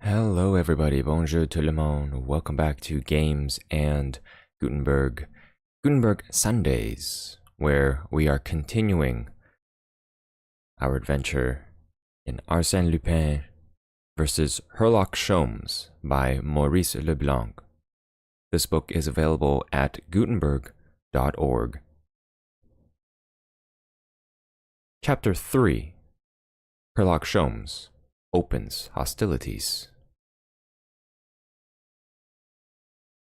Hello everybody, bonjour tout le monde, welcome back to Games and Gutenberg Sundays, where we are continuing our adventure in Arsène Lupin versus Herlock Sholmes by Maurice Leblanc. This book is available at gutenberg.org. Chapter 3. Herlock Sholmes opens hostilities.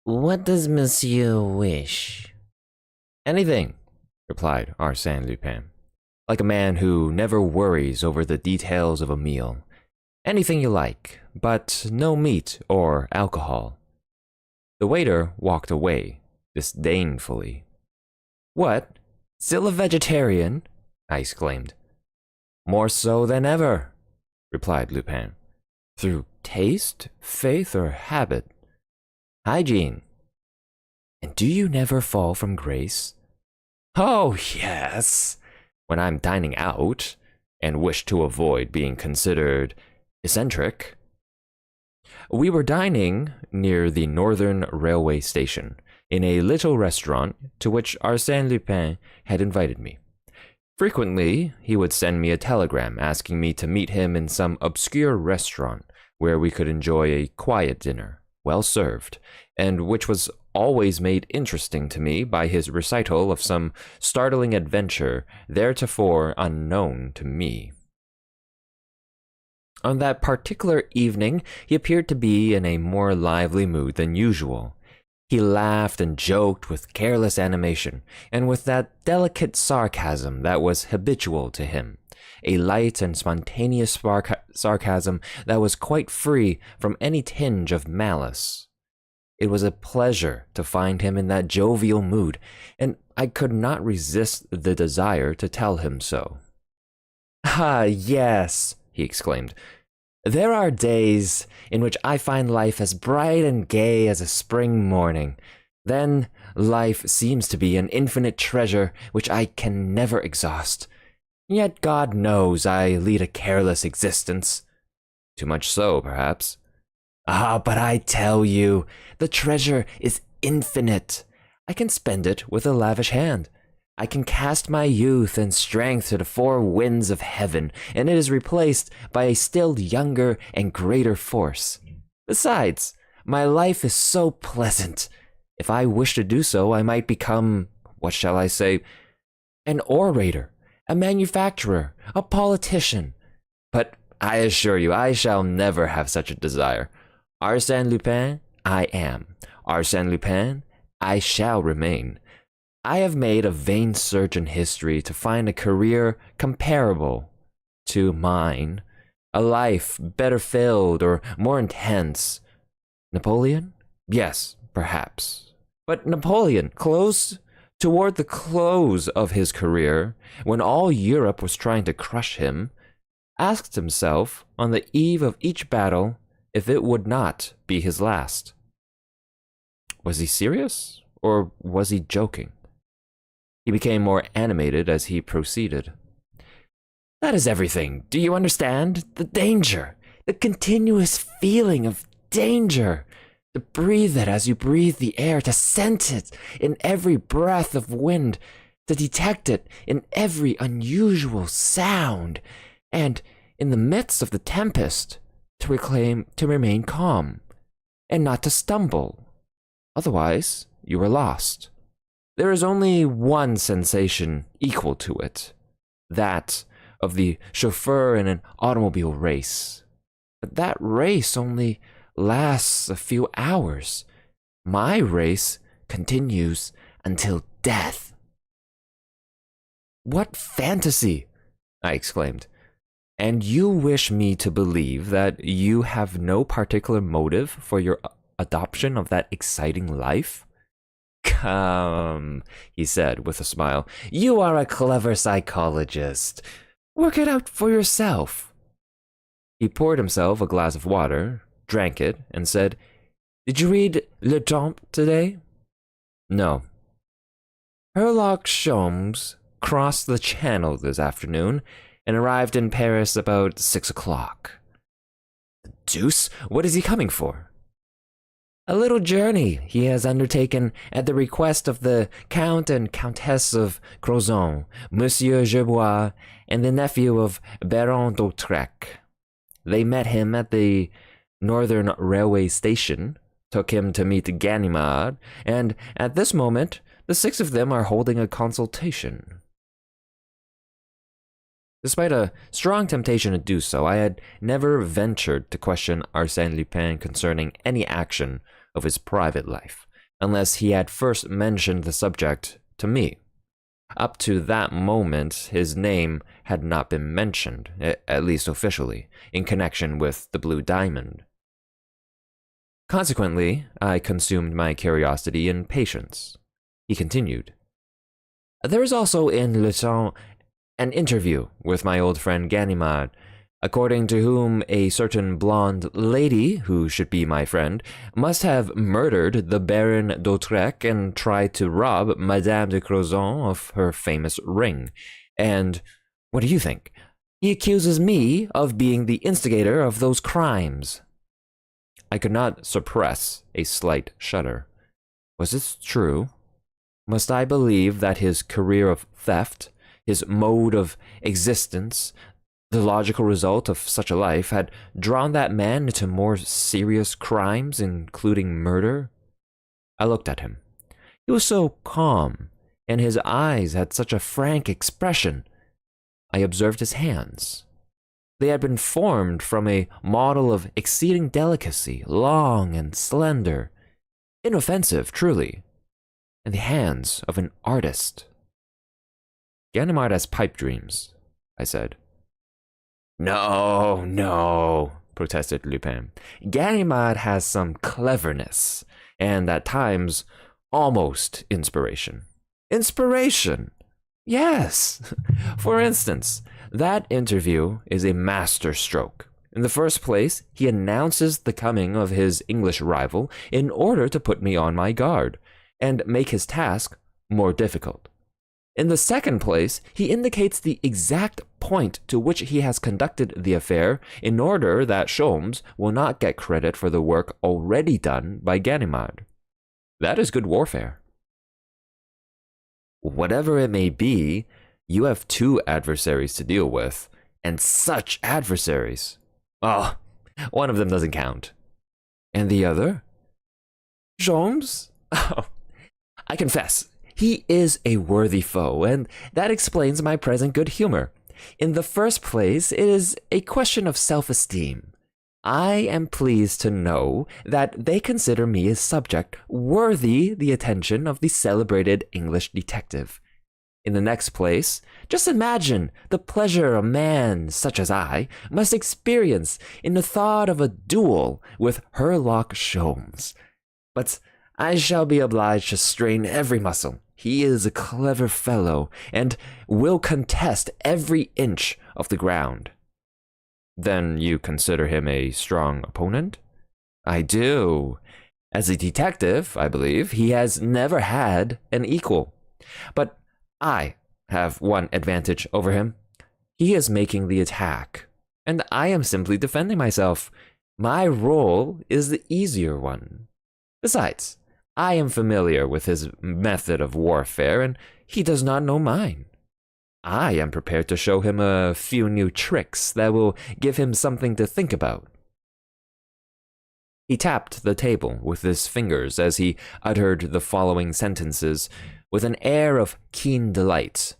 What does Monsieur wish? Anything, replied Arsène Lupin, like a man who never worries over the details of a meal. Anything you like, but no meat or alcohol. The waiter walked away, disdainfully. What? Still a vegetarian? I exclaimed. More so than ever, replied Lupin. Through taste, faith, or habit? Hygiene. And do you never fall from grace? Oh, yes. When I'm dining out, and wish to avoid being considered eccentric. We were dining near the Northern Railway Station, in a little restaurant to which Arsène Lupin had invited me. Frequently, he would send me a telegram asking me to meet him in some obscure restaurant where we could enjoy a quiet dinner, well served, and which was always made interesting to me by his recital of some startling adventure theretofore unknown to me. On that particular evening, he appeared to be in a more lively mood than usual. He laughed and joked with careless animation, and with that delicate sarcasm that was habitual to him, a light and spontaneous sarcasm that was quite free from any tinge of malice. It was a pleasure to find him in that jovial mood, and I could not resist the desire to tell him so. Ah, yes, he exclaimed. There are days in which I find life as bright and gay as a spring morning. Then life seems to be an infinite treasure which I can never exhaust. Yet God knows I lead a careless existence. Too much so, perhaps. Ah, but I tell you, the treasure is infinite. I can spend it with a lavish hand. I can cast my youth and strength to the four winds of heaven, and it is replaced by a still younger and greater force. Besides, my life is so pleasant. If I wish to do so, I might become, what shall I say, an orator, a manufacturer, a politician. But I assure you, I shall never have such a desire. Arsène Lupin, I am. Arsène Lupin, I shall remain. I have made a vain search in history to find a career comparable to mine, a life better filled or more intense. Napoleon? Yes, perhaps. But Napoleon, toward the close of his career, when all Europe was trying to crush him, asked himself on the eve of each battle if it would not be his last. Was he serious, or was he joking? He became more animated as he proceeded. That is everything. Do you understand? The danger. The continuous feeling of danger. To breathe it as you breathe the air. To sense it in every breath of wind. To detect it in every unusual sound. And in the midst of the tempest, to remain calm. And not to stumble. Otherwise, you are lost. There is only one sensation equal to it, that of the chauffeur in an automobile race. But that race only lasts a few hours. My race continues until death. What fantasy! I exclaimed. And you wish me to believe that you have no particular motive for your adoption of that exciting life? Come, he said with a smile. You are a clever psychologist. Work it out for yourself. He poured himself a glass of water, drank it, and said, Did you read Le Temps today? No. Herlock Sholmes crossed the Channel this afternoon and arrived in Paris about 6 o'clock. The deuce? What is he coming for? A little journey he has undertaken at the request of the Count and Countess of Crozon, Monsieur Gerbois, and the nephew of Baron d'Autrec. They met him at the Northern Railway Station, took him to meet Ganimard, and at this moment, the 6 of them are holding a consultation. Despite a strong temptation to do so, I had never ventured to question Arsène Lupin concerning any action of his private life, unless he had first mentioned the subject to me. Up to that moment, his name had not been mentioned, at least officially, in connection with the Blue Diamond. Consequently, I consumed my curiosity in patience. He continued. There is also in Le Temps an interview with my old friend Ganimard, according to whom a certain blonde lady, who should be my friend, must have murdered the Baron d'Autrec and tried to rob Madame de Crozon of her famous ring. And what do you think? He accuses me of being the instigator of those crimes. I could not suppress a slight shudder. Was this true? Must I believe that his career of theft, his mode of existence, the logical result of such a life, had drawn that man into more serious crimes, including murder? I looked at him. He was so calm, and his eyes had such a frank expression. I observed his hands. They had been formed from a model of exceeding delicacy, long and slender, inoffensive, truly, and the hands of an artist. Ganimard has pipe dreams, I said. No, protested Lupin. Ganimard has some cleverness, and at times, almost inspiration. Inspiration? Yes. For instance, that interview is a master stroke. In the first place, he announces the coming of his English rival in order to put me on my guard, and make his task more difficult. In the second place, he indicates the exact point to which he has conducted the affair in order that Sholmes will not get credit for the work already done by Ganimard. That is good warfare. Whatever it may be, you have 2 adversaries to deal with, and such adversaries. Oh, one of them doesn't count. And the other? Sholmes? Oh, I confess, he is a worthy foe, and that explains my present good humor. In the first place, it is a question of self-esteem. I am pleased to know that they consider me a subject worthy the attention of the celebrated English detective. In the next place, just imagine the pleasure a man such as I must experience in the thought of a duel with Herlock Sholmes. But I shall be obliged to strain every muscle. He is a clever fellow, and will contest every inch of the ground. Then you consider him a strong opponent? I do. As a detective, I believe, he has never had an equal. But I have one advantage over him. He is making the attack, and I am simply defending myself. My role is the easier one. Besides, I am familiar with his method of warfare, and he does not know mine. I am prepared to show him a few new tricks that will give him something to think about. He tapped the table with his fingers as he uttered the following sentences with an air of keen delight.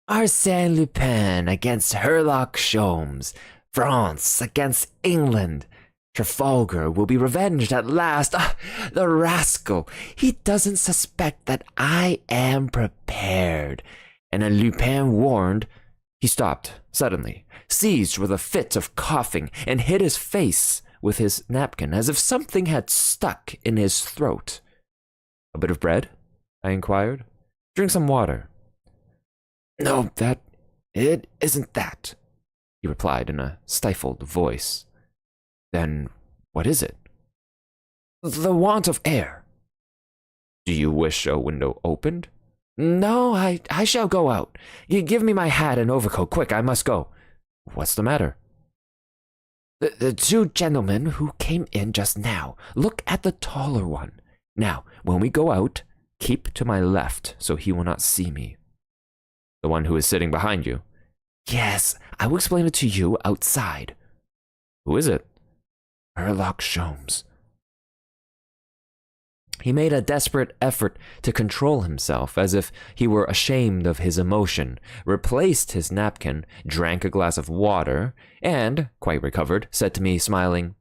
Arsène Lupin against Herlock Sholmes. France against England. Trafalgar will be revenged at last. Ah, the rascal! He doesn't suspect that I am prepared. And a Lupin warned. He stopped suddenly, seized with a fit of coughing, and hid his face with his napkin as if something had stuck in his throat. A bit of bread? I inquired. Drink some water. No, it isn't that, he replied in a stifled voice. Then what is it? The want of air. Do you wish a window opened? No, I shall go out. You give me my hat and overcoat, quick, I must go. What's the matter? The two gentlemen who came in just now. Look at the taller one. Now, when we go out, keep to my left so he will not see me. The one who is sitting behind you. Yes, I will explain it to you outside. Who is it? Herlock Sholmes. He made a desperate effort to control himself, as if he were ashamed of his emotion, replaced his napkin, drank a glass of water, and, quite recovered, said to me, smiling,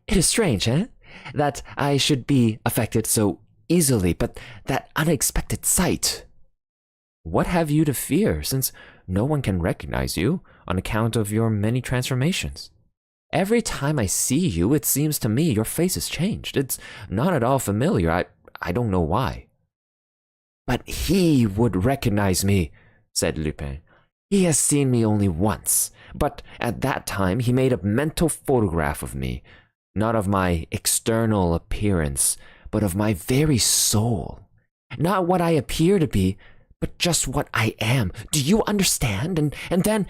It is strange, eh? That I should be affected so easily, but that unexpected sight. What have you to fear, since no one can recognize you on account of your many transformations? Every time I see you, it seems to me your face has changed. It's not at all familiar. I don't know why. But he would recognize me, said Lupin. He has seen me only once, but at that time he made a mental photograph of me, not of my external appearance, but of my very soul. Not what I appear to be, but just what I am. Do you understand? And then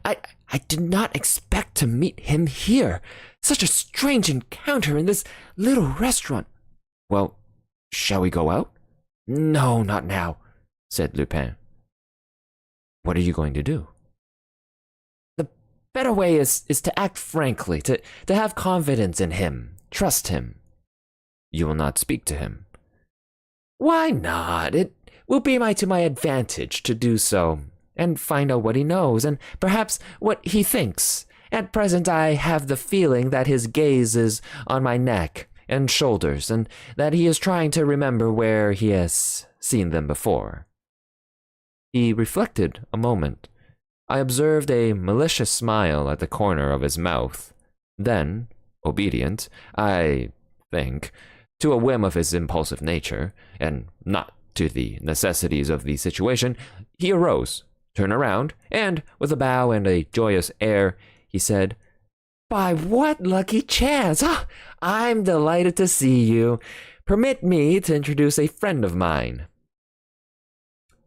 I did not expect to meet him here. Such a strange encounter in this little restaurant. Well, shall we go out? No, not now, said Lupin. What are you going to do? The better way is to act frankly, to have confidence in him, trust him. You will not speak to him. Why not? It will be to my advantage to do so, and find out what he knows, and perhaps what he thinks. At present I have the feeling that his gaze is on my neck and shoulders, and that he is trying to remember where he has seen them before. He reflected a moment. I observed a malicious smile at the corner of his mouth. Then, obedient, I think, to a whim of his impulsive nature, and not to the necessities of the situation, he arose, turned around, and, with a bow and a joyous air, he said, By what lucky chance! I'm delighted to see you. Permit me to introduce a friend of mine.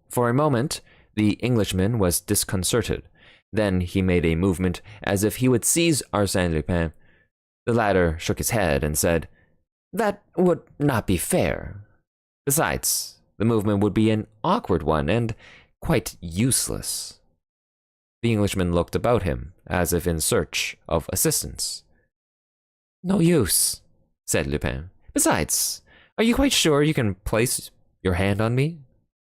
For a moment, the Englishman was disconcerted. Then he made a movement as if he would seize Arsène Lupin. The latter shook his head and said, That would not be fair. Besides, the movement would be an awkward one and quite useless. The Englishman looked about him, as if in search of assistance. No use, said Lupin. Besides, are you quite sure you can place your hand on me?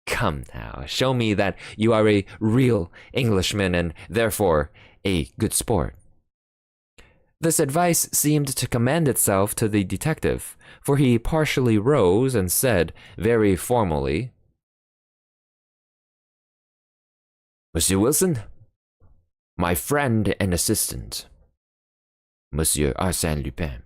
Come now, show me that you are a real Englishman and therefore a good sport. This advice seemed to commend itself to the detective, for he partially rose and said, very formally, Monsieur Wilson, my friend and assistant, Monsieur Arsène Lupin.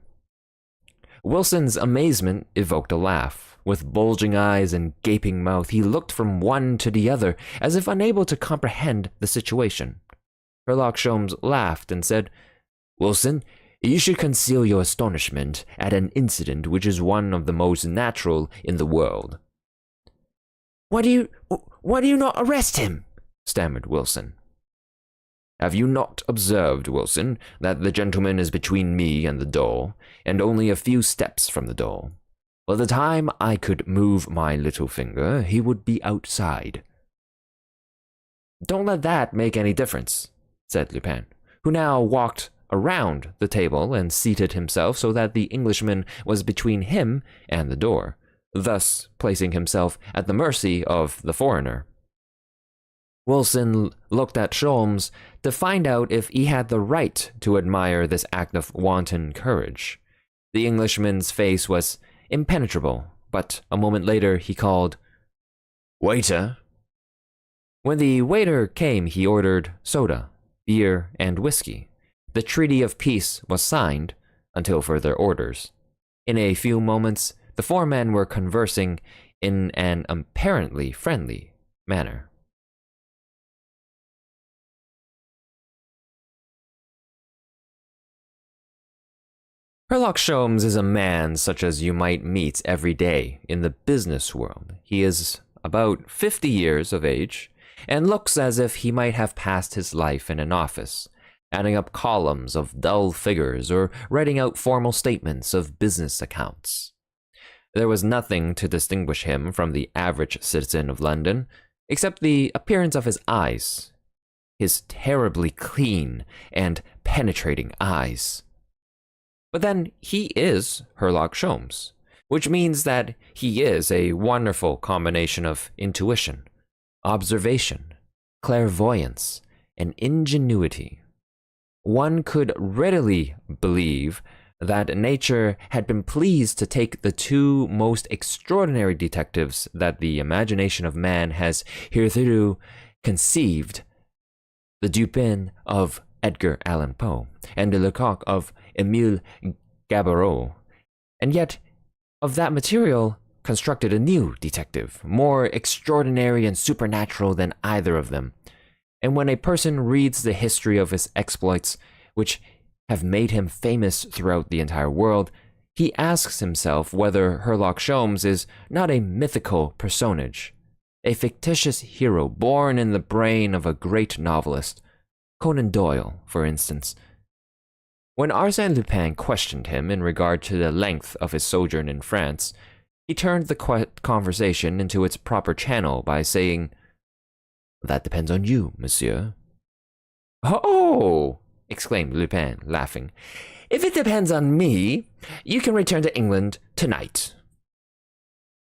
Wilson's amazement evoked a laugh. With bulging eyes and gaping mouth, he looked from one to the other, as if unable to comprehend the situation. Herlock Sholmes laughed and said, Wilson, you should conceal your astonishment at an incident which is one of the most natural in the world. Why do you not arrest him? Stammered Wilson. Have you not observed, Wilson, that the gentleman is between me and the door, and only a few steps from the door? By the time I could move my little finger, he would be outside. Don't let that make any difference, said Lupin, who now walked around the table and seated himself so that the Englishman was between him and the door, thus placing himself at the mercy of the foreigner. Wilson looked at Sholmes to find out if he had the right to admire this act of wanton courage. The Englishman's face was impenetrable, but a moment later he called, Waiter! When the waiter came, he ordered soda, beer, and whiskey. The treaty of peace was signed until further orders. In a few moments, the four men were conversing in an apparently friendly manner. Herlock Sholmes is a man such as you might meet every day in the business world. He is about 50 years of age, and looks as if he might have passed his life in an office. adding up columns of dull figures or writing out formal statements of business accounts. There was nothing to distinguish him from the average citizen of London, except the appearance of his eyes, his terribly clean and penetrating eyes. But then he is Herlock Sholmes, which means that he is a wonderful combination of intuition, observation, clairvoyance, and ingenuity. One could readily believe that nature had been pleased to take the two most extraordinary detectives that the imagination of man has hitherto conceived, the Dupin of Edgar Allan Poe and the Lecoq of Émile Gaboriau, and yet of that material constructed a new detective, more extraordinary and supernatural than either of them. And when a person reads the history of his exploits, which have made him famous throughout the entire world, he asks himself whether Herlock Sholmes is not a mythical personage, a fictitious hero born in the brain of a great novelist, Conan Doyle, for instance. When Arsène Lupin questioned him in regard to the length of his sojourn in France, he turned the conversation into its proper channel by saying, "That depends on you, monsieur." "Oh!" exclaimed Lupin, laughing. "If it depends on me, you can return to England tonight."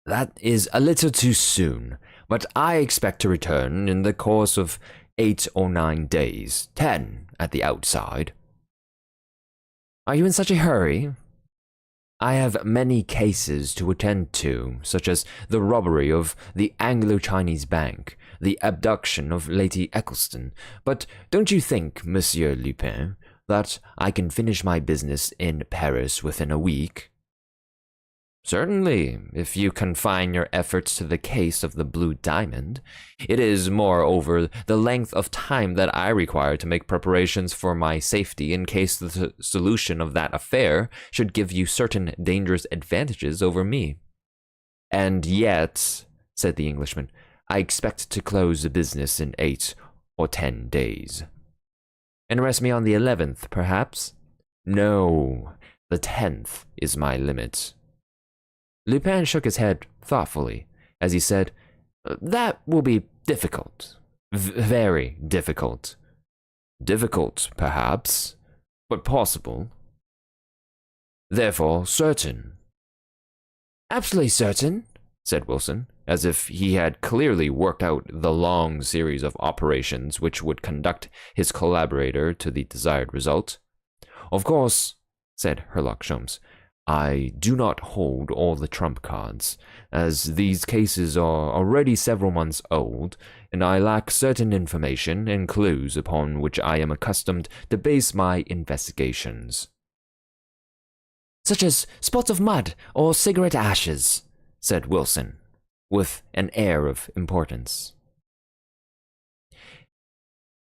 "That is a little too soon, but I expect to return in the course of 8 or 9 days, 10 at the outside." "Are you in such a hurry?" "I have many cases to attend to, such as the robbery of the Anglo-Chinese Bank, the abduction of Lady Eccleston. But don't you think, Monsieur Lupin, that I can finish my business in Paris within a week?" "Certainly, if you confine your efforts to the case of the Blue Diamond. It is, moreover, the length of time that I require to make preparations for my safety in case the solution of that affair should give you certain dangerous advantages over me." "And yet," said the Englishman, "I expect to close the business in 8 or 10 days." "And arrest me on the 11th, perhaps?" "No, the 10th is my limit." Lupin shook his head thoughtfully as he said, "That will be difficult. Very difficult." "Difficult, perhaps, but possible." "Therefore, certain." "Absolutely certain," said Wilson, as if he had clearly worked out the long series of operations which would conduct his collaborator to the desired result. "Of course," said Herlock Sholmes, "I do not hold all the trump cards, as these cases are already several months old, and I lack certain information and clues upon which I am accustomed to base my investigations." "Such as spots of mud or cigarette ashes," said Wilson, with an air of importance.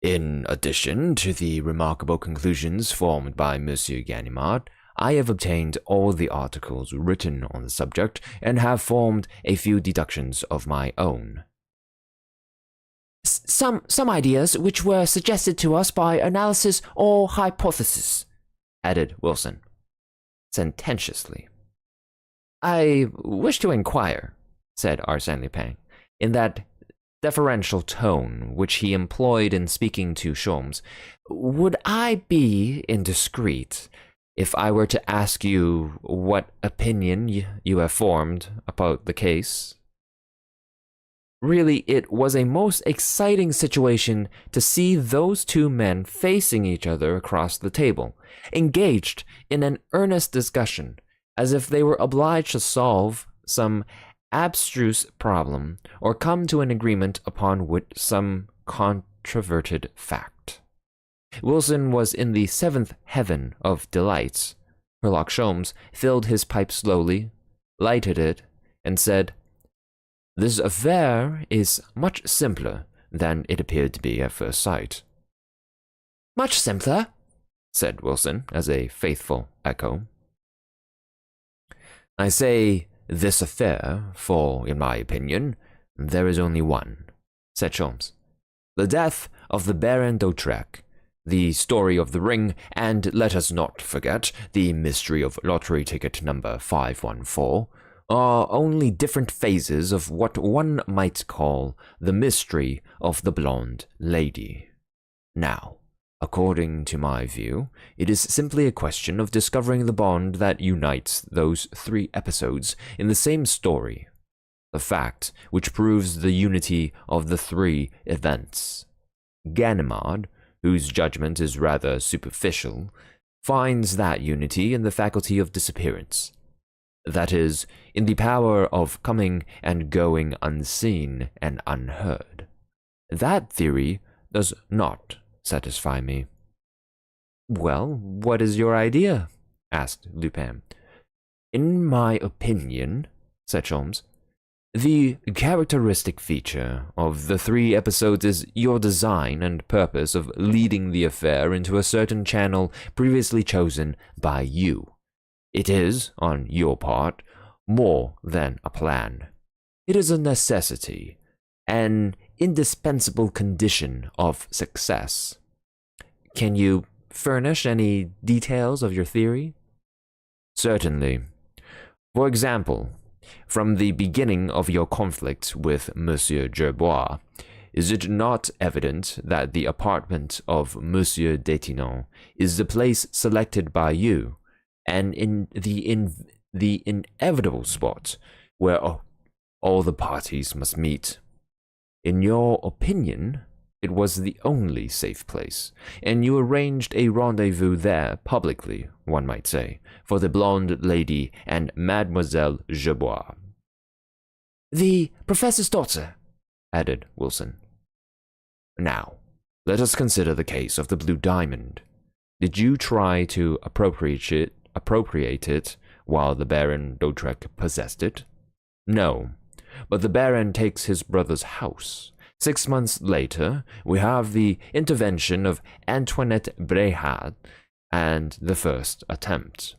"In addition to the remarkable conclusions formed by Monsieur Ganimard, I have obtained all the articles written on the subject and have formed a few deductions of my own." Some ideas which were suggested to us by analysis or hypothesis," added Wilson, sententiously. "I wish to inquire," said Arsène Lupin, in that deferential tone which he employed in speaking to Sholmes, "would I be indiscreet if I were to ask you what opinion you have formed about the case?" Really, it was a most exciting situation to see those two men facing each other across the table, engaged in an earnest discussion, as if they were obliged to solve some abstruse problem or come to an agreement upon some controverted fact. Wilson was in the seventh heaven of delights. Herlock Sholmes filled his pipe slowly, lighted it, and said, "This affair is much simpler than it appeared to be at first sight." "Much simpler," said Wilson, as a faithful echo. "I say this affair, for, in my opinion, there is only one," said Sholmes. "The death of the Baron d'Hautrec, The story of the ring, and let us not forget the mystery of lottery ticket number 514, are only different phases of what one might call the mystery of the blonde lady. Now, according to my view, it is simply a question of discovering the bond that unites those 3 episodes in the same story, the fact which proves the unity of the 3 events. Ganimard, whose judgment is rather superficial, finds that unity in the faculty of disappearance. That is, in the power of coming and going unseen and unheard. That theory does not satisfy me. Well, what is your idea? Asked Lupin. In my opinion, said Sholmes, the characteristic feature of the 3 episodes is your design and purpose of leading the affair into a certain channel previously chosen by you. It is, on your part, more than a plan. It is a necessity, an indispensable condition of success. Can you furnish any details of your theory? Certainly. For example, from the beginning of your conflict with Monsieur Gerbois, is it not evident that the apartment of Monsieur Detinan is the place selected by you, and in the inevitable spot where all the parties must meet? In your opinion, it was the only safe place, and you arranged a rendezvous there publicly, one might say, for the blonde lady and Mademoiselle Gerbois. The professor's daughter, added Wilson. Now, let us consider the case of the blue diamond. Did you try to appropriate it while the Baron d'Hautrec possessed it? No, but the Baron takes his brother's house. 6 months later, we have the intervention of Antoinette Bréhat and the first attempt.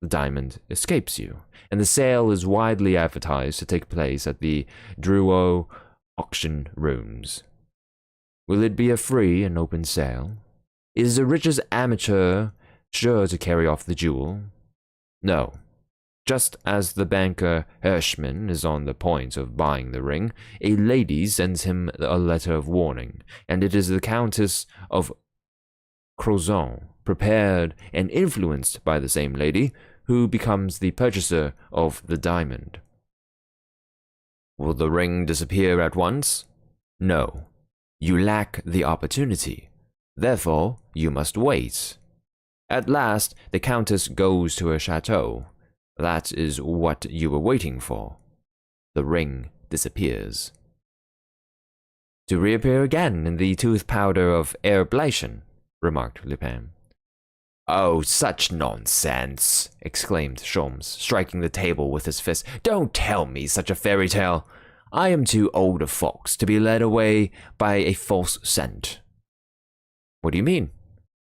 The diamond escapes you, and the sale is widely advertised to take place at the Drouot auction rooms. Will it be a free and open sale? Is the richest amateur sure to carry off the jewel? No. Just as the banker Hirschman is on the point of buying the ring, a lady sends him a letter of warning, and it is the Countess of Crozon, prepared and influenced by the same lady, who becomes the purchaser of the diamond. Will the ring disappear at once? No. You lack the opportunity. Therefore, you must wait. At last, the Countess goes to her chateau. That is what you were waiting for. The ring disappears. To reappear again in the tooth powder of Herr Bleichen, remarked Lupin. Oh, such nonsense, exclaimed Sholmes, striking the table with his fist. Don't tell me such a fairy tale. I am too old a fox to be led away by a false scent. What do you mean?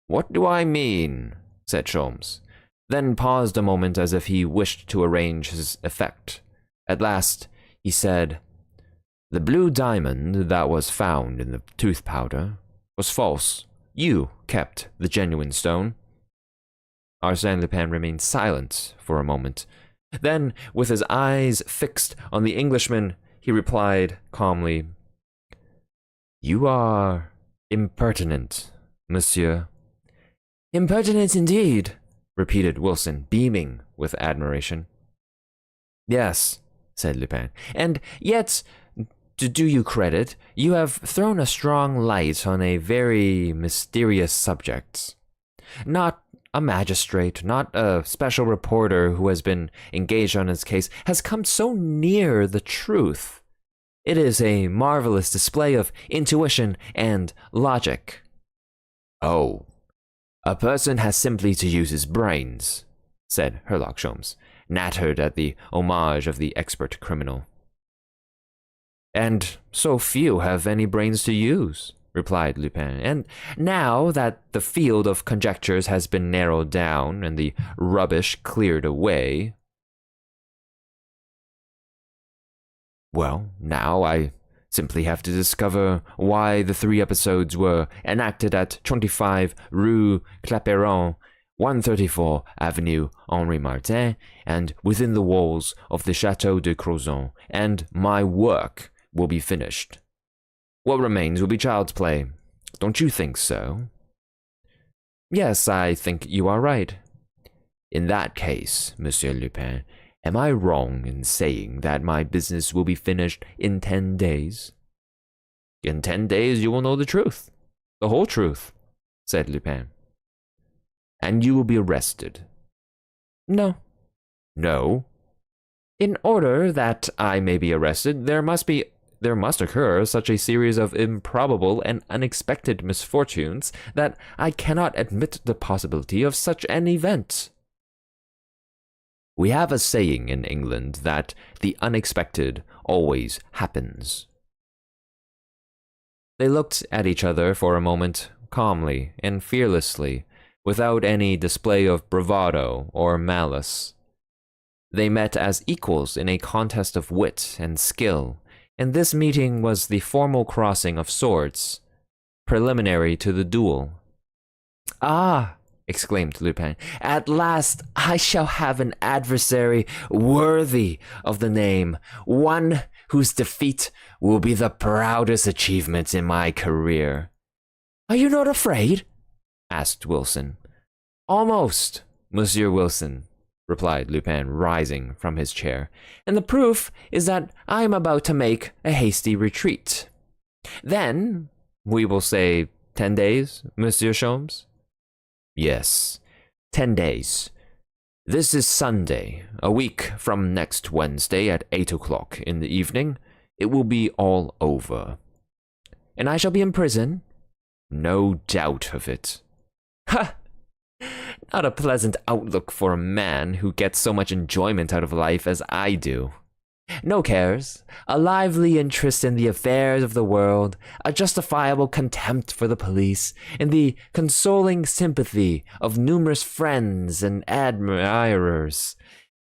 What do I mean? Said Sholmes, then paused a moment as if he wished to arrange his effect. At last, he said, The blue diamond that was found in the tooth powder was false. You kept the genuine stone. Arsène Lupin remained silent for a moment. Then, with his eyes fixed on the Englishman, he replied calmly, You are impertinent, monsieur. Impertinent indeed, repeated Wilson, beaming with admiration. Yes, said Lupin, and yet, to do you credit, you have thrown a strong light on a very mysterious subject. Not a magistrate, not a special reporter who has been engaged on his case, has come so near the truth. It is a marvelous display of intuition and logic. Oh, a person has simply to use his brains, said Herlock Sholmes, nattered at the homage of the expert criminal. And so few have any brains to use, replied Lupin, and now that the field of conjectures has been narrowed down and the rubbish cleared away... Well, now I Simply have to discover why the 3 episodes were enacted at 25 Rue Clapeyron, 134 Avenue Henri Martin, and within the walls of the Chateau de Crozon, and my work will be finished. What remains will be child's play. Don't you think so? Yes, I think you are right. In that case, Monsieur Lupin, am I wrong in saying that my business will be finished in 10 days? In 10 days you will know the truth. The whole truth, said Lupin. And you will be arrested? No. No? In order that I may be arrested, there must occur such a series of improbable and unexpected misfortunes that I cannot admit the possibility of such an event. We have a saying in England that the unexpected always happens. They looked at each other for a moment, calmly and fearlessly, without any display of bravado or malice. They met as equals in a contest of wit and skill, and this meeting was the formal crossing of swords, preliminary to the duel. Ah! Exclaimed Lupin. At last I shall have an adversary worthy of the name, one whose defeat will be the proudest achievement in my career. Are you not afraid? Asked Wilson. Almost, Monsieur Wilson, replied Lupin, rising from his chair, and the proof is that I am about to make a hasty retreat. Then, we will say 10 days, Monsieur Sholmes? Yes, 10 days. This is Sunday. A week from next Wednesday at 8 o'clock in the evening, it will be all over. And I shall be in prison? No doubt of it. Ha! Not a pleasant outlook for a man who gets so much enjoyment out of life as I do. No cares, a lively interest in the affairs of the world, a justifiable contempt for the police, and the consoling sympathy of numerous friends and admirers.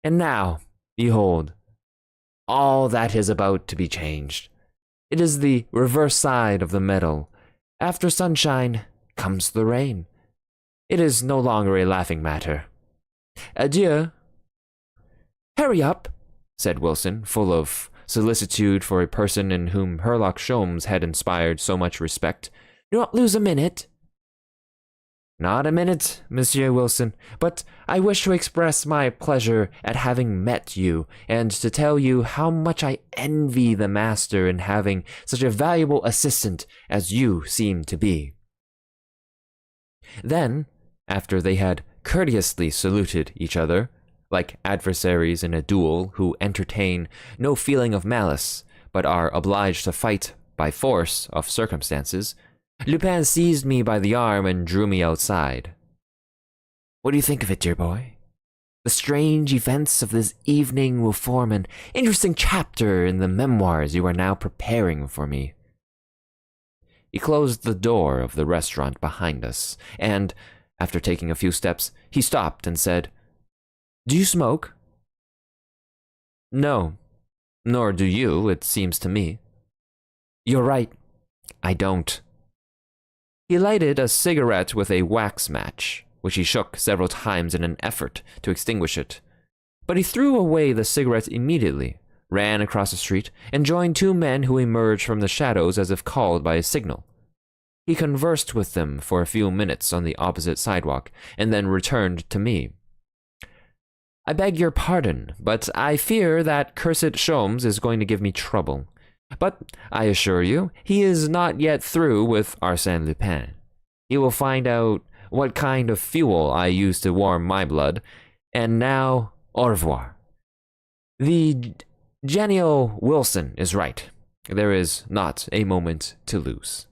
And now, behold, all that is about to be changed. It is the reverse side of the medal. After sunshine comes the rain. It is no longer a laughing matter. Adieu. Hurry up, said Wilson, full of solicitude for a person in whom Herlock Sholmes had inspired so much respect. Do not lose a minute. Not a minute, Monsieur Wilson, but I wish to express my pleasure at having met you, and to tell you how much I envy the master in having such a valuable assistant as you seem to be. Then, after they had courteously saluted each other, like adversaries in a duel who entertain no feeling of malice, but are obliged to fight by force of circumstances, Lupin seized me by the arm and drew me outside. What do you think of it, dear boy? The strange events of this evening will form an interesting chapter in the memoirs you are now preparing for me. He closed the door of the restaurant behind us, and, after taking a few steps, he stopped and said, Do you smoke? No, nor do you, it seems to me. You're right, I don't. He lighted a cigarette with a wax match, which he shook several times in an effort to extinguish it. But he threw away the cigarette immediately, ran across the street, and joined 2 men who emerged from the shadows as if called by a signal. He conversed with them for a few minutes on the opposite sidewalk, and then returned to me. I beg your pardon, but I fear that cursed Sholmes is going to give me trouble. But I assure you, he is not yet through with Arsène Lupin. He will find out what kind of fuel I use to warm my blood. And now, au revoir. The genial Wilson is right. There is not a moment to lose.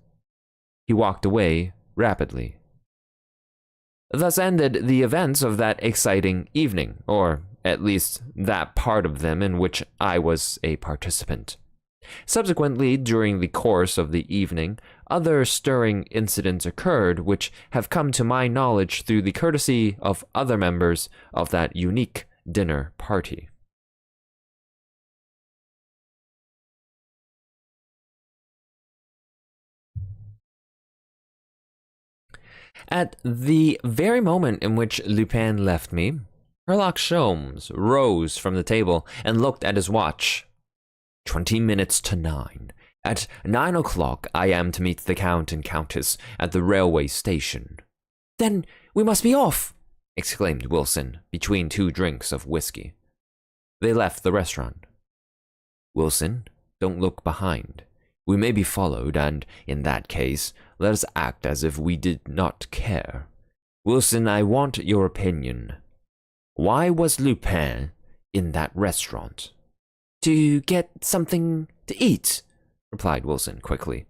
He walked away rapidly. Thus ended the events of that exciting evening, or at least that part of them in which I was a participant. Subsequently, during the course of the evening, other stirring incidents occurred which have come to my knowledge through the courtesy of other members of that unique dinner party. At the very moment in which Lupin left me, Herlock Sholmes rose from the table and looked at his watch. 20 minutes to 9. At 9 o'clock, I am to meet the Count and Countess at the railway station. Then we must be off, exclaimed Wilson between 2 drinks of whiskey. They left the restaurant. Wilson, don't look behind. We may be followed, and, in that case, let us act as if we did not care. Wilson, I want your opinion. Why was Lupin in that restaurant? To get something to eat, replied Wilson quickly.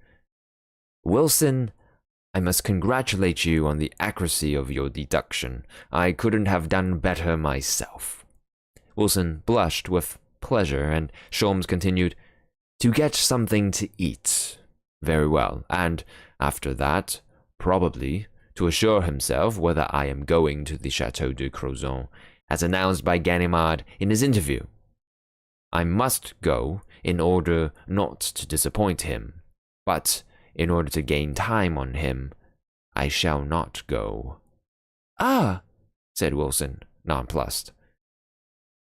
Wilson, I must congratulate you on the accuracy of your deduction. I couldn't have done better myself. Wilson blushed with pleasure, and Sholmes continued, to get something to eat. Very well, and after that, probably, to assure himself whether I am going to the Chateau de Crozon, as announced by Ganimard in his interview. I must go in order not to disappoint him, but in order to gain time on him, I shall not go. Ah, said Wilson, nonplussed.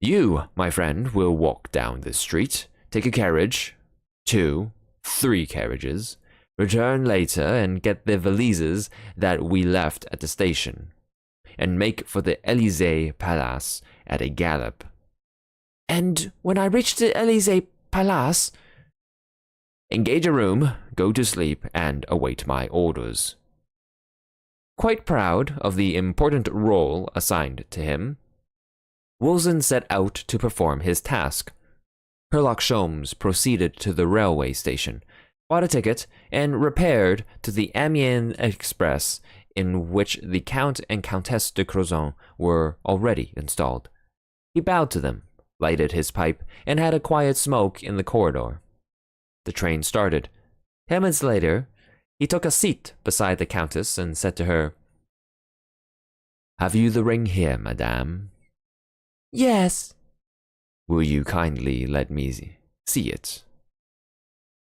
You, my friend, will walk down this street, take a carriage, 2, 3 carriages, return later and get the valises that we left at the station, and make for the Élysée Palace at a gallop. And when I reach the Élysée Palace, engage a room, go to sleep, and await my orders. Quite proud of the important role assigned to him, Wilson set out to perform his task. Herlock Sholmes proceeded to the railway station, bought a ticket, and repaired to the Amiens Express, in which the Count and Countess de Crozon were already installed. He bowed to them, lighted his pipe, and had a quiet smoke in the corridor. The train started. 10 minutes later, he took a seat beside the Countess and said to her, Have you the ring here, madame? Yes. Will you kindly let me see it?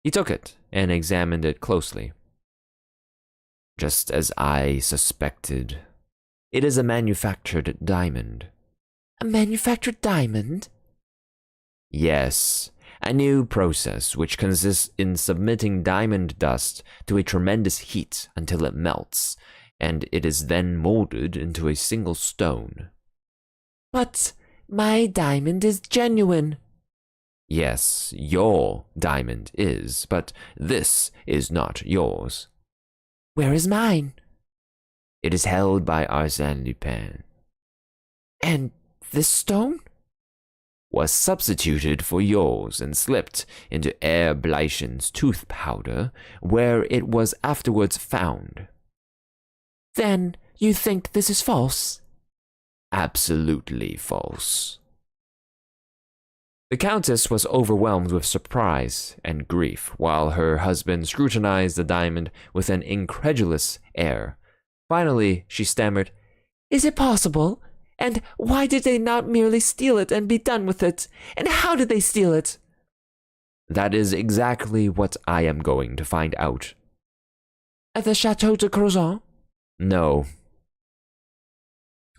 He took it and examined it closely. Just as I suspected. It is a manufactured diamond. A manufactured diamond? Yes, a new process which consists in submitting diamond dust to a tremendous heat until it melts, and it is then molded into a single stone. But my diamond is genuine. Yes, your diamond is, but this is not yours. Where is mine? It is held by Arsène Lupin. And this stone? Was substituted for yours and slipped into Herr Bleichen's tooth powder, where it was afterwards found. Then you think this is false? Absolutely false. The Countess was overwhelmed with surprise and grief, while her husband scrutinized the diamond with an incredulous air. Finally, she stammered, Is it possible? And why did they not merely steal it and be done with it? And how did they steal it? That is exactly what I am going to find out. At the Chateau de Crozon? No.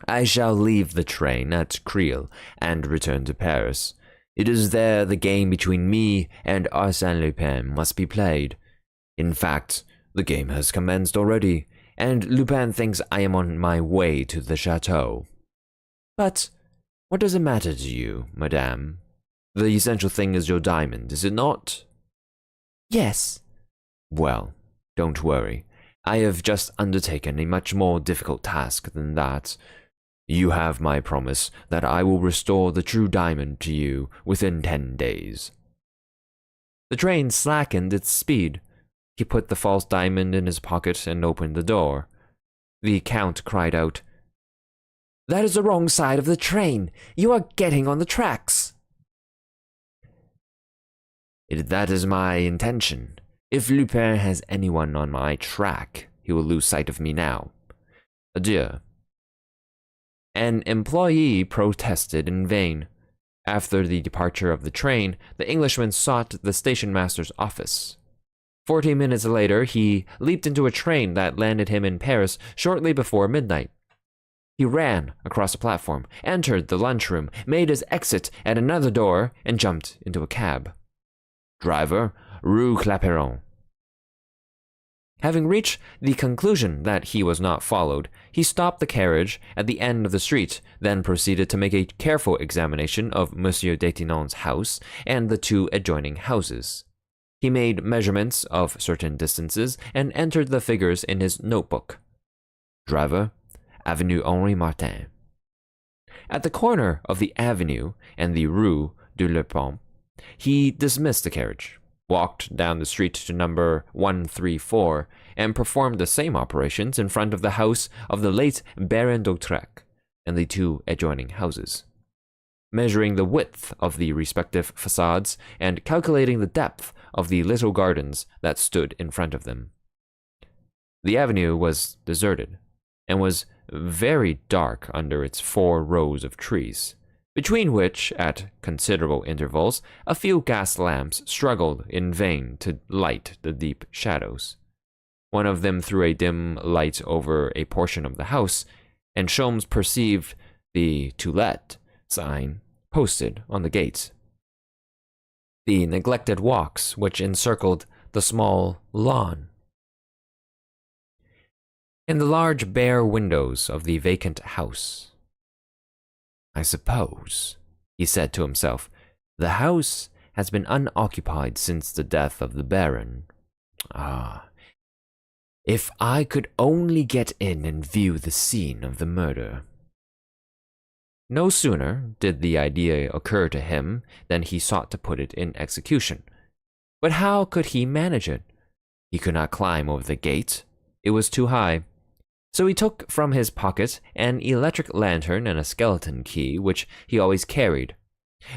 I shall leave the train at Creil and return to Paris. It is there the game between me and Arsène Lupin must be played. In fact, the game has commenced already, and Lupin thinks I am on my way to the chateau. But what does it matter to you, madame? The essential thing is your diamond, is it not? Yes. Well, don't worry. I have just undertaken a much more difficult task than that. You have my promise that I will restore the true diamond to you within 10 days. The train slackened its speed. He put the false diamond in his pocket and opened the door. The Count cried out, That is the wrong side of the train. You are getting on the tracks. That is my intention. If Lupin has anyone on my track, he will lose sight of me now. Adieu. An employee protested in vain. After the departure of the train, the Englishman sought the station master's office. 40 minutes later, he leaped into a train that landed him in Paris shortly before midnight. He ran across the platform, entered the lunchroom, made his exit at another door, and jumped into a cab. Driver, Rue Clapeyron. Having reached the conclusion that he was not followed, he stopped the carriage at the end of the street, then proceeded to make a careful examination of Monsieur Detinon's house and the 2 adjoining houses. He made measurements of certain distances and entered the figures in his notebook. Driver, Avenue Henri Martin. At the corner of the avenue and the Rue de Leblanc, he dismissed the carriage, walked down the street to number 134, and performed the same operations in front of the house of the late Baron d'Hautrec and the 2 adjoining houses, measuring the width of the respective facades and calculating the depth of the little gardens that stood in front of them. The avenue was deserted, and was very dark under its 4 rows of trees, between which, at considerable intervals, a few gas lamps struggled in vain to light the deep shadows. One of them threw a dim light over a portion of the house, and Sholmes perceived the "To Let" sign posted on the gate. The neglected walks which encircled the small lawn, and the large bare windows of the vacant house. I suppose, he said to himself, the house has been unoccupied since the death of the Baron. Ah, if I could only get in and view the scene of the murder. No sooner did the idea occur to him than he sought to put it in execution. But how could he manage it? He could not climb over the gate. It was too high. So he took from his pocket an electric lantern and a skeleton key, which he always carried.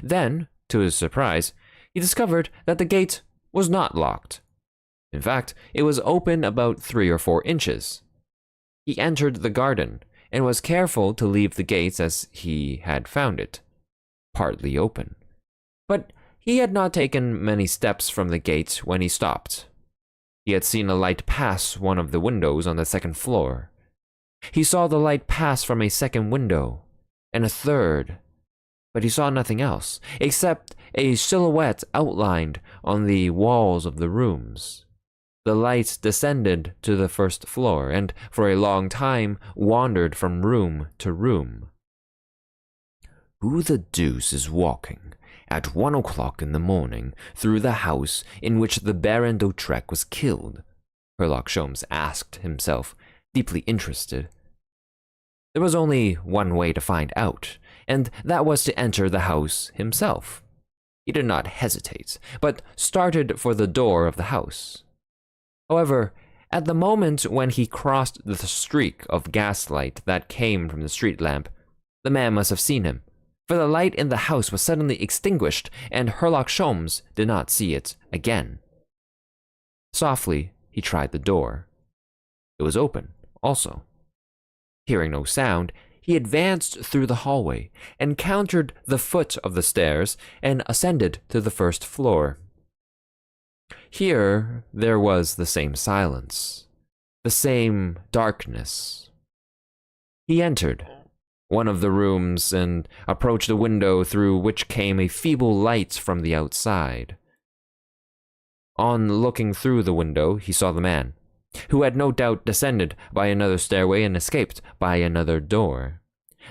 Then, to his surprise, he discovered that the gate was not locked. In fact, it was open about 3 or 4 inches. He entered the garden, and was careful to leave the gates as he had found it, partly open. But he had not taken many steps from the gate when he stopped. He had seen a light pass one of the windows on the 2nd floor. He saw the light pass from a 2nd window, and a 3rd, but he saw nothing else, except a silhouette outlined on the walls of the rooms. The light descended to the 1st floor, and for a long time wandered from room to room. Who the deuce is walking at 1 o'clock in the morning through the house in which the Baron d'Hautrec was killed? Herlock Sholmes asked himself, deeply interested. There was only one way to find out, and that was to enter the house himself. He did not hesitate, but started for the door of the house. However, at the moment when he crossed the streak of gaslight that came from the street lamp, the man must have seen him, for the light in the house was suddenly extinguished, and Herlock Sholmes did not see it again. Softly, he tried the door. It was open, also. Hearing no sound, he advanced through the hallway, encountered the foot of the stairs, and ascended to the 1st floor. Here, there was the same silence, the same darkness. He entered one of the rooms and approached the window through which came a feeble light from the outside. On looking through the window, he saw the man, who had no doubt descended by another stairway and escaped by another door.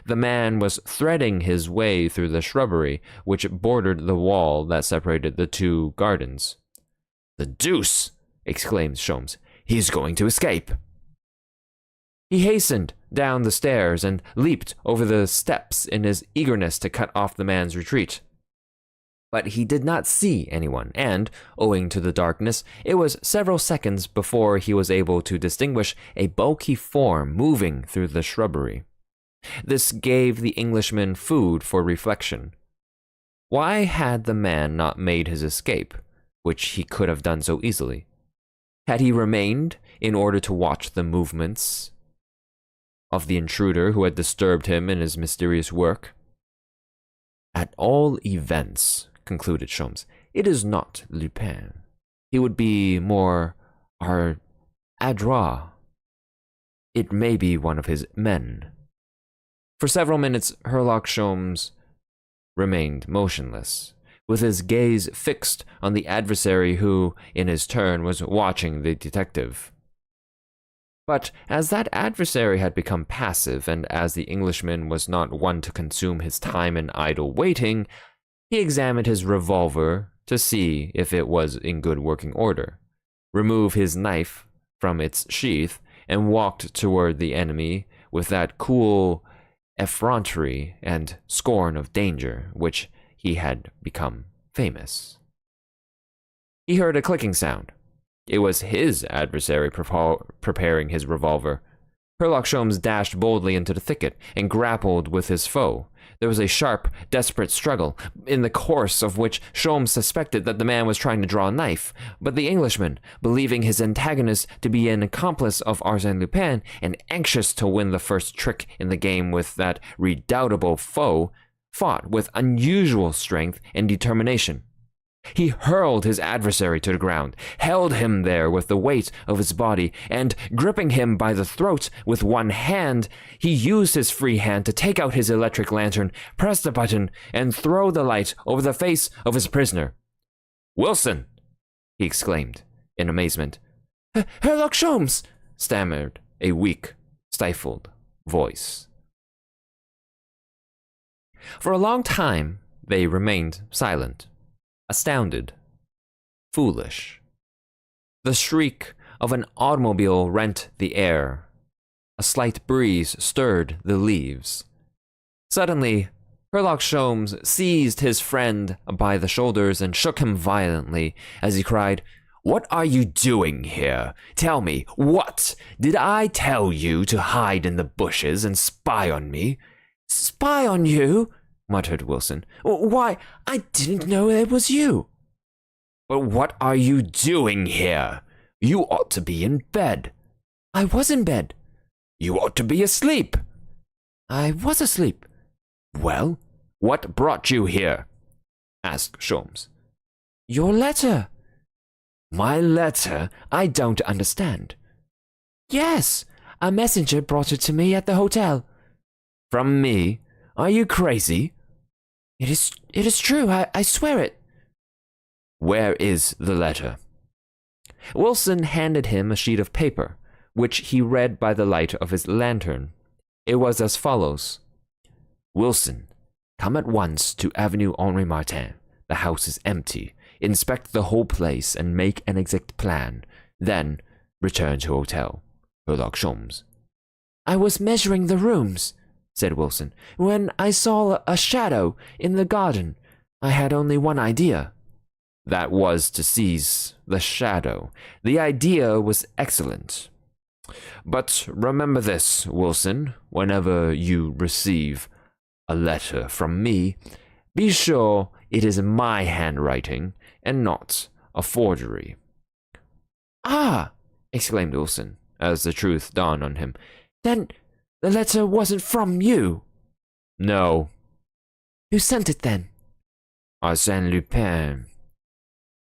The man was threading his way through the shrubbery which bordered the wall that separated the 2 gardens. "The deuce!" exclaimed Sholmes. "He's going to escape." He hastened down the stairs and leaped over the steps in his eagerness to cut off the man's retreat. But he did not see anyone, and, owing to the darkness, it was several seconds before he was able to distinguish a bulky form moving through the shrubbery. This gave the Englishman food for reflection. Why had the man not made his escape, which he could have done so easily? Had he remained in order to watch the movements of the intruder who had disturbed him in his mysterious work? At all events, concluded Sholmes, it is not Lupin. he would be more adroit. It may be one of his men. For several minutes, Herlock Sholmes remained motionless, with his gaze fixed on the adversary who, in his turn, was watching the detective. But as that adversary had become passive, and as the Englishman was not one to consume his time in idle waiting, he examined his revolver to see if it was in good working order, removed his knife from its sheath, and walked toward the enemy with that cool effrontery and scorn of danger which he had become famous. He heard a clicking sound. It was his adversary preparing his revolver. Herlock Sholmes dashed boldly into the thicket and grappled with his foe. There was a sharp, desperate struggle, in the course of which Sholmes suspected that the man was trying to draw a knife, but the Englishman, believing his antagonist to be an accomplice of Arsène Lupin and anxious to win the first trick in the game with that redoubtable foe, fought with unusual strength and determination. He hurled his adversary to the ground, held him there with the weight of his body, and, gripping him by the throat with one hand, he used his free hand to take out his electric lantern, press the button, and throw the light over the face of his prisoner. "Wilson!" he exclaimed, in amazement. "Herlock Sholmes!" stammered a weak, stifled voice. For a long time, they remained silent. Astounded, foolish. The shriek of an automobile rent the air. A slight breeze stirred the leaves. Suddenly, Herlock Sholmes seized his friend by the shoulders and shook him violently as he cried, "What are you doing here? Tell me, what? Did I tell you to hide in the bushes and spy on me?" "Spy on you?" muttered Wilson. "Why, I didn't know it was you." "But what are you doing here? You ought to be in bed." "I was in bed." "You ought to be asleep." "I was asleep." "Well, what brought you here?" asked Sholmes. "Your letter." "My letter? I don't understand." "Yes, a messenger brought it to me at the hotel." "From me? Are you crazy?" It is true, I swear it." "Where is the letter?" Wilson handed him a sheet of paper, which he read by the light of his lantern. It was as follows. "Wilson, come at once to Avenue Henri Martin. The house is empty. Inspect the whole place and make an exact plan. Then return to hotel. Herlock Sholmes." "I was measuring the rooms," said Wilson, "when I saw a shadow in the garden. I had only one idea." "That was to seize the shadow. The idea was excellent. But remember this, Wilson, whenever you receive a letter from me, be sure it is my handwriting and not a forgery." "Ah!" exclaimed Wilson, as the truth dawned on him. "Then the letter wasn't from you?" "No." "Who sent it then?" "Arsène Lupin."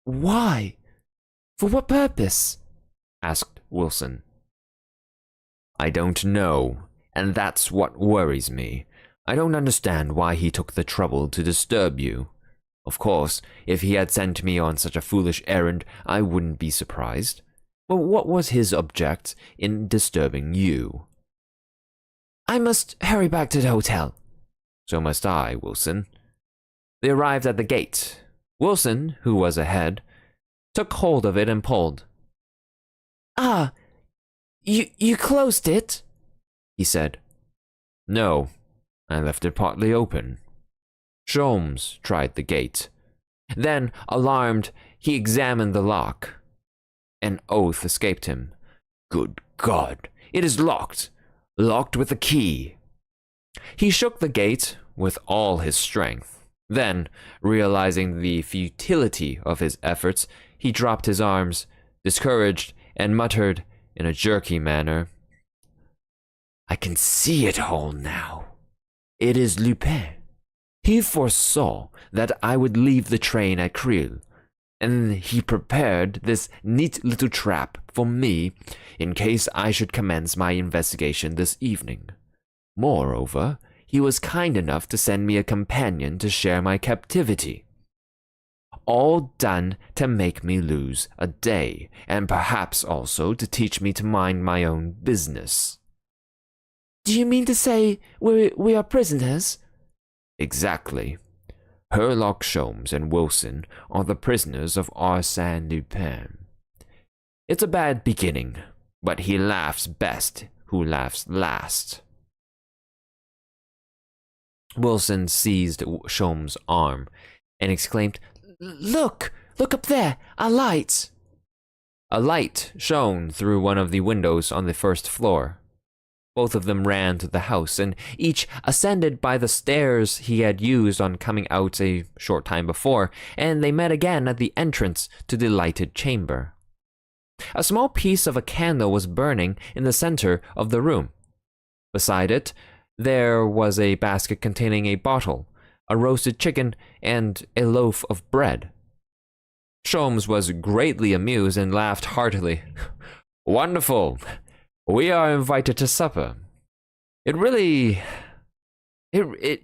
"Why? For what purpose?" asked Wilson. "I don't know, and that's what worries me. I don't understand why he took the trouble to disturb you. Of course, if he had sent me on such a foolish errand, I wouldn't be surprised. But what was his object in disturbing you?" "I must hurry back to the hotel." "So must I, Wilson." They arrived at the gate. Wilson, who was ahead, took hold of it and pulled. "Ah, you closed it?" he said. "No, I left it partly open." Sholmes tried the gate. Then, alarmed, he examined the lock. An oath escaped him. "Good God, it is locked! Locked with a key." He shook the gate with all his strength. Then, realizing the futility of his efforts, he dropped his arms, discouraged, and muttered in a jerky manner, "I can see it all now. It is Lupin. He foresaw that I would leave the train at Creil. and he prepared this neat little trap for me in case I should commence my investigation this evening. Moreover, he was kind enough to send me a companion to share my captivity. All done to make me lose a day, and perhaps also to teach me to mind my own business." "Do you mean to say we are prisoners?" "Exactly. Herlock Sholmes and Wilson are the prisoners of Arsène Lupin. It's a bad beginning, but he laughs best who laughs last." Wilson seized Sholmes' arm and exclaimed, Look up there, a light." A light shone through one of the windows on the first floor. Both of them ran to the house, and each ascended by the stairs he had used on coming out a short time before, and they met again at the entrance to the lighted chamber. A small piece of a candle was burning in the center of the room. Beside it, there was a basket containing a bottle, a roasted chicken, and a loaf of bread. Sholmes was greatly amused and laughed heartily. "Wonderful! We are invited to supper. It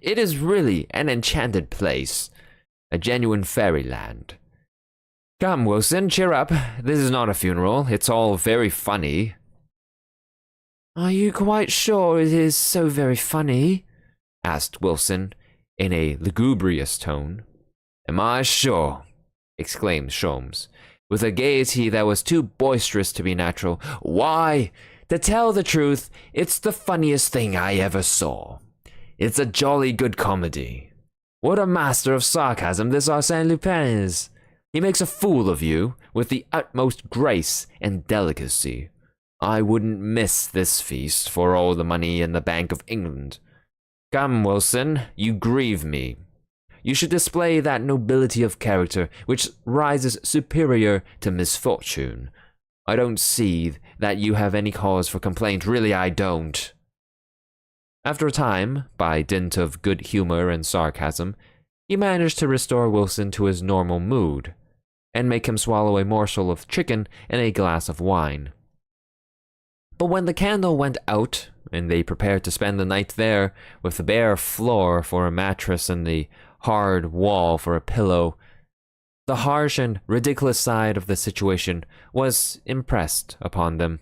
is really an enchanted place, a genuine fairyland. Come, Wilson, cheer up. This is not a funeral. It's all very funny." "Are you quite sure it is so very funny?" asked Wilson in a lugubrious tone. "Am I sure?" exclaimed Sholmes, with a gaiety that was too boisterous to be natural. "Why, to tell the truth, it's the funniest thing I ever saw. It's a jolly good comedy. What a master of sarcasm this Arsène Lupin is! He makes a fool of you with the utmost grace and delicacy. I wouldn't miss this feast for all the money in the Bank of England. Come, Wilson, you grieve me. You should display that nobility of character which rises superior to misfortune. I don't see that you have any cause for complaint, really I don't." After a time, by dint of good humor and sarcasm, he managed to restore Wilson to his normal mood, and make him swallow a morsel of chicken and a glass of wine. But when the candle went out, and they prepared to spend the night there, with the bare floor for a mattress and the hard wall for a pillow, the harsh and ridiculous side of the situation was impressed upon them.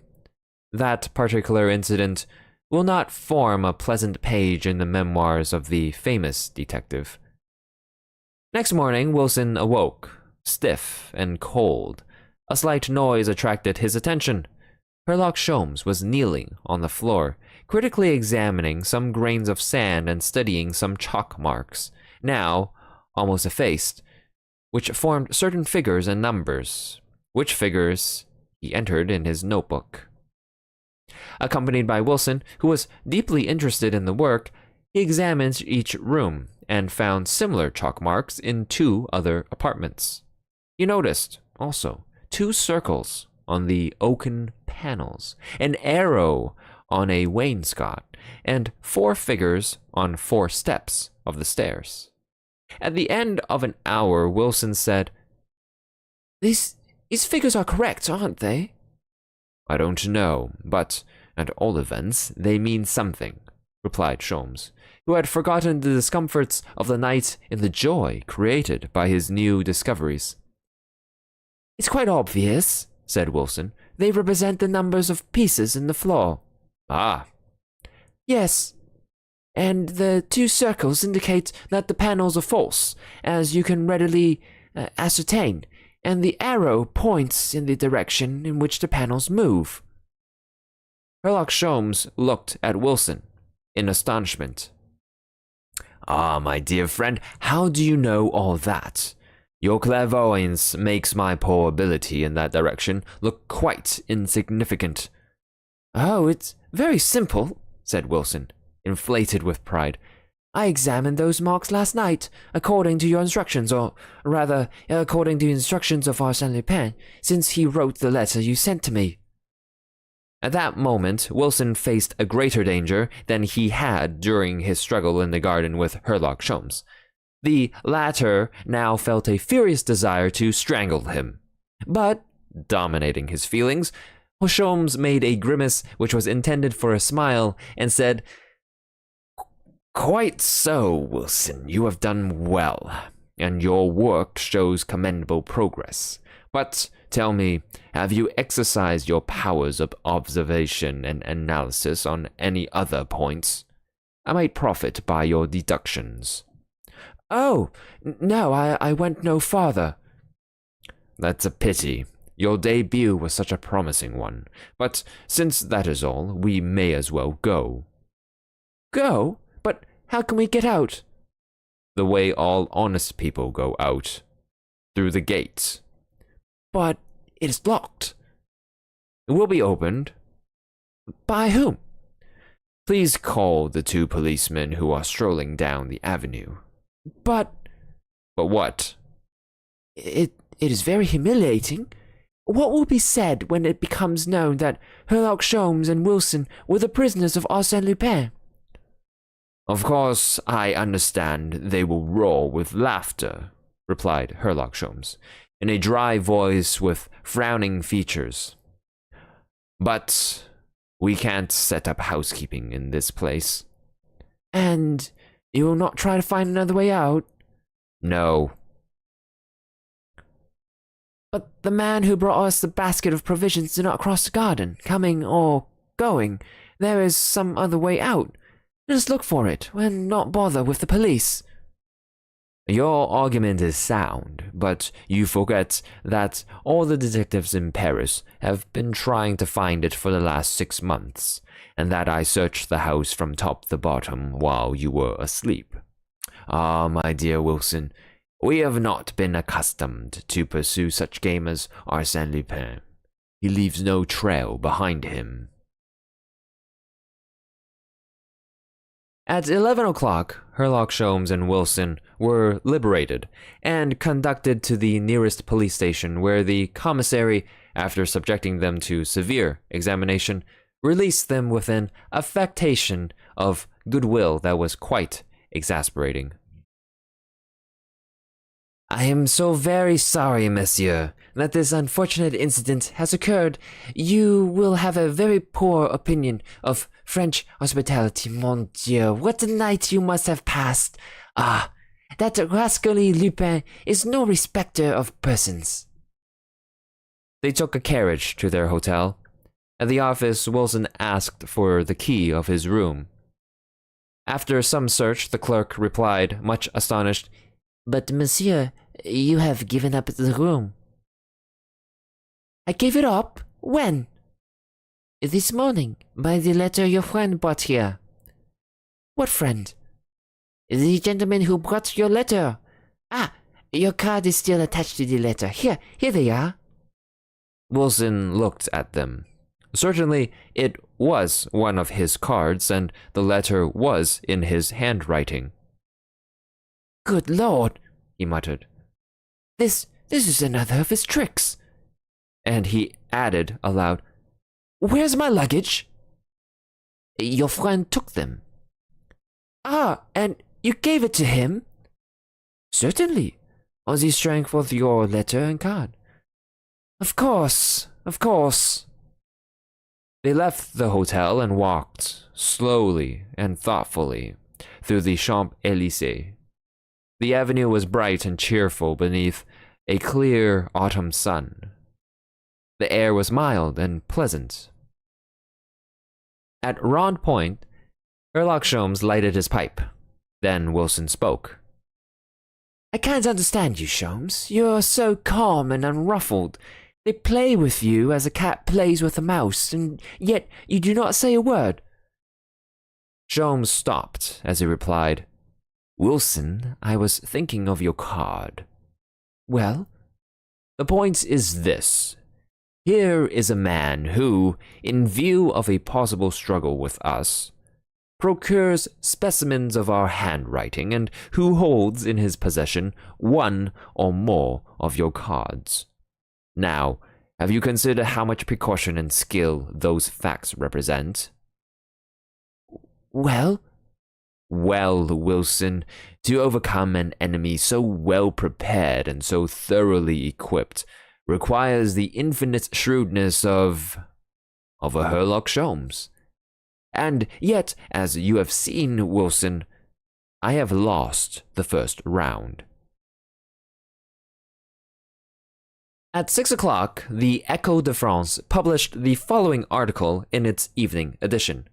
That particular incident will not form a pleasant page in the memoirs of the famous detective. Next morning, Wilson awoke, stiff and cold. A slight noise attracted his attention. Herlock Sholmes was kneeling on the floor, critically examining some grains of sand and studying some chalk marks, now almost effaced, which formed certain figures and numbers, which figures he entered in his notebook. Accompanied by Wilson, who was deeply interested in the work, he examined each room and found similar chalk marks in 2 other apartments. He noticed, also, 2 circles on the oaken panels, an arrow on a wainscot, and 4 figures on 4 steps of the stairs. At the end of an hour, Wilson said, These figures are correct, aren't they?" "I don't know, but at all events, they mean something," replied Sholmes, who had forgotten the discomforts of the night in the joy created by his new discoveries. "It's quite obvious," said Wilson. "They represent the numbers of pieces in the floor." "Ah." "Yes. And the 2 circles indicate that the panels are false, as you can readily ascertain, and the arrow points in the direction in which the panels move." Herlock Sholmes looked at Wilson in astonishment. "Ah, my dear friend, how do you know all that? Your clairvoyance makes my poor ability in that direction look quite insignificant." "Oh, it's very simple," said Wilson, inflated with pride. "I examined those marks last night, according to your instructions, or rather, according to the instructions of Arsène Lupin, since he wrote the letter you sent to me." At that moment, Wilson faced a greater danger than he had during his struggle in the garden with Herlock Sholmes. The latter now felt a furious desire to strangle him. But, dominating his feelings, Sholmes made a grimace which was intended for a smile and said, "Quite so, Wilson. You have done well, and your work shows commendable progress. But tell me, have you exercised your powers of observation and analysis on any other points? I might profit by your deductions." "Oh, no, I went no farther." "That's a pity. Your debut was such a promising one. But since that is all, we may as well go." "Go? But how can we get out?" "The way all honest people go out. Through the gates." "But it is locked." "It will be opened." "By whom?" "Please call the 2 policemen who are strolling down the avenue." But what?" It is very humiliating. What will be said when it becomes known that Herlock Sholmes and Wilson were the prisoners of Arsène Lupin?" "Of course, I understand they will roar with laughter," replied Herlock Sholmes, in a dry voice with frowning features. "But we can't set up housekeeping in this place." "And you will not try to find another way out?" "No." "But the man who brought us the basket of provisions did not cross the garden, coming or going. There is some other way out. Let us look for it, and not bother with the police." "Your argument is sound, but you forget that all the detectives in Paris have been trying to find it for the last 6 months, and that I searched the house from top to bottom while you were asleep. Ah, my dear Wilson, we have not been accustomed to pursue such game as Arsène Lupin. He leaves no trail behind him." At 11 o'clock, Herlock Sholmes and Wilson were liberated and conducted to the nearest police station, where the commissary, after subjecting them to severe examination, released them with an affectation of goodwill that was quite exasperating. "I am so very sorry, monsieur, that this unfortunate incident has occurred. You will have a very poor opinion of French hospitality. Mon Dieu, what a night you must have passed! Ah, that rascally Lupin is no respecter of persons." They took a carriage to their hotel. At the office, Wilson asked for the key of his room. After some search, the clerk replied, much astonished, "But, monsieur, you have given up the room." "I gave it up? When?" "This morning, by the letter your friend brought here." "What friend?" "The gentleman who brought your letter." "Ah, your card is still attached to the letter. Here they are." Wilson looked at them. Certainly, it was one of his cards, and the letter was in his handwriting. "Good Lord," he muttered. This is another of his tricks." And he added aloud, "Where's my luggage?" "Your friend took them." "Ah, and you gave it to him?" "Certainly, on the strength of your letter and card." Of course. They left the hotel and walked, slowly and thoughtfully, through the Champs-Élysées. The avenue was bright and cheerful beneath a clear autumn sun. The air was mild and pleasant. At Rond Point, Herlock Sholmes lighted his pipe. Then Wilson spoke. "I can't understand you, Sholmes. You're so calm and unruffled. They play with you as a cat plays with a mouse, and yet you do not say a word." Sholmes stopped as he replied, "Wilson, I was thinking of your card." "Well?" "The point is this. Here is a man who, in view of a possible struggle with us, procures specimens of our handwriting and who holds in his possession one or more of your cards. Now, have you considered how much precaution and skill those facts represent?" "Well?" Well, Wilson, to overcome an enemy so well prepared and so thoroughly equipped requires the infinite shrewdness of a Herlock Sholmes. And yet, as you have seen, Wilson, I have lost the first round. At 6 o'clock, the Echo de France published the following article in its evening edition.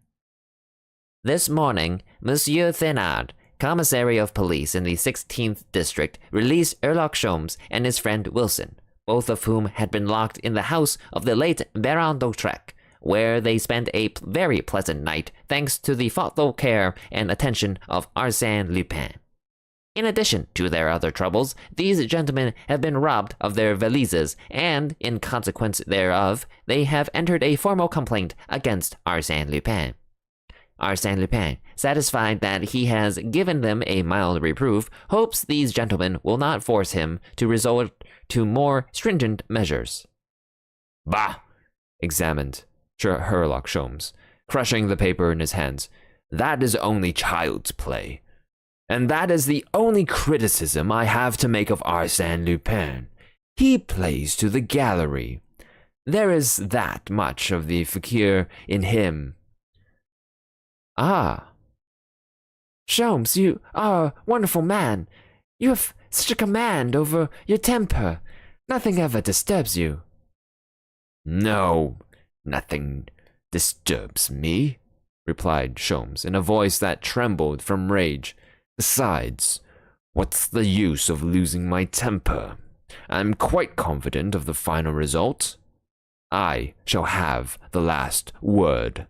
This morning, Monsieur Thénard, Commissary of Police in the 16th District, released Herlock Sholmes and his friend Wilson, both of whom had been locked in the house of the late Baron d'Autrec, where they spent a very pleasant night thanks to the thoughtful care and attention of Arsène Lupin. In addition to their other troubles, these gentlemen have been robbed of their valises, and, in consequence thereof, they have entered a formal complaint against Arsène Lupin. Arsène Lupin, satisfied that he has given them a mild reproof, hopes these gentlemen will not force him to resort to more stringent measures. Bah! Examined Herlock Sholmes, crushing the paper in his hands. That is only child's play. And that is the only criticism I have to make of Arsène Lupin. He plays to the gallery. There is that much of the fakir in him. Ah. Sholmes, you are a wonderful man. You have such a command over your temper. Nothing ever disturbs you. No, nothing disturbs me, replied Sholmes in a voice that trembled from rage. Besides, what's the use of losing my temper? I'm quite confident of the final result. I shall have the last word.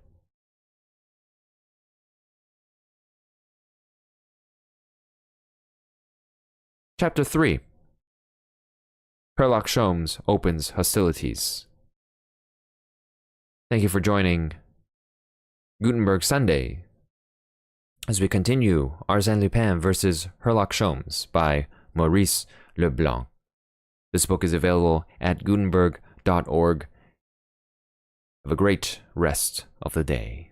Chapter 3. Herlock Sholmes opens hostilities. Thank you for joining Gutenberg Sunday as we continue Arsène Lupin versus Herlock Sholmes by Maurice Leblanc. This book is available at gutenberg.org. Have a great rest of the day.